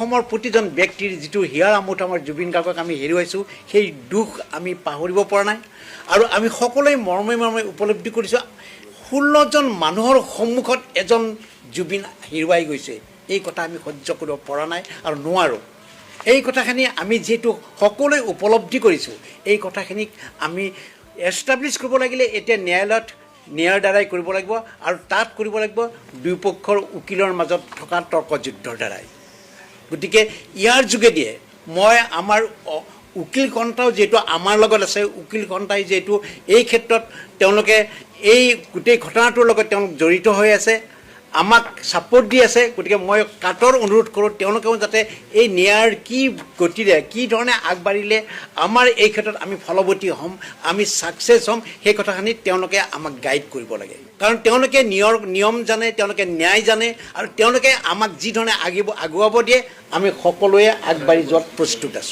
অসমৰ প্ৰতিজন ব্যক্তিৰ যিটো হিয়াৰ আমোঠ আমাৰ জুবিন গাৰ্গক আমি হেৰুৱাইছোঁ সেই দুখ আমি পাহৰিব পৰা নাই আৰু আমি সকলোৱে মৰমে মৰমে উপলব্ধি কৰিছোঁ 16জন মানুহৰ সন্মুখত এজন জুবিন হেৰুৱাই গৈছে এই কথা আমি সহ্য কৰিব পৰা নাই আৰু নোৱাৰোঁ এই কথাখিনি আমি যেহেতু সকলোৱে উপলব্ধি কৰিছোঁ এই কথাখিনিক আমি এষ্টাব্লিছ কৰিব লাগিলে এতিয়া ন্যায়ৰ দ্বাৰাই কৰিব লাগিব আৰু তাত কৰিব লাগিব দুয়োপক্ষৰ উকিলৰ মাজত থকা তৰ্কযুদ্ধৰ দ্বাৰাই গতিকে ইয়াৰ যোগেদিয়ে মই আমাৰ উকিল কণ্ঠাও যিহেতু আমাৰ লগত আছে উকিল কণ্ঠাই যিহেতু এই ক্ষেত্ৰত তেওঁলোকে এই গোটেই ঘটনাটোৰ লগত তেওঁলোক জড়িত হৈ আছে আমাক ছাপোৰ্ট দি আছে গতিকে মই কাটৰ অনুৰোধ কৰোঁ তেওঁলোকেও যাতে এই ন্যায়ৰ কি গতিৰে কি ধৰণে আগবাঢ়িলে আমাৰ এই ক্ষেত্ৰত আমি ফলৱতী হ'ম আমি ছাকচেছ হ'ম সেই কথাখিনি তেওঁলোকে আমাক গাইড কৰিব লাগে কাৰণ তেওঁলোকে নিয়ম জানে তেওঁলোকে ন্যায় জানে আৰু তেওঁলোকে আমাক যি ধৰণে আগুৱাব দিয়ে আমি সকলোৱে আগবাঢ়ি যোৱাত প্ৰস্তুত আছোঁ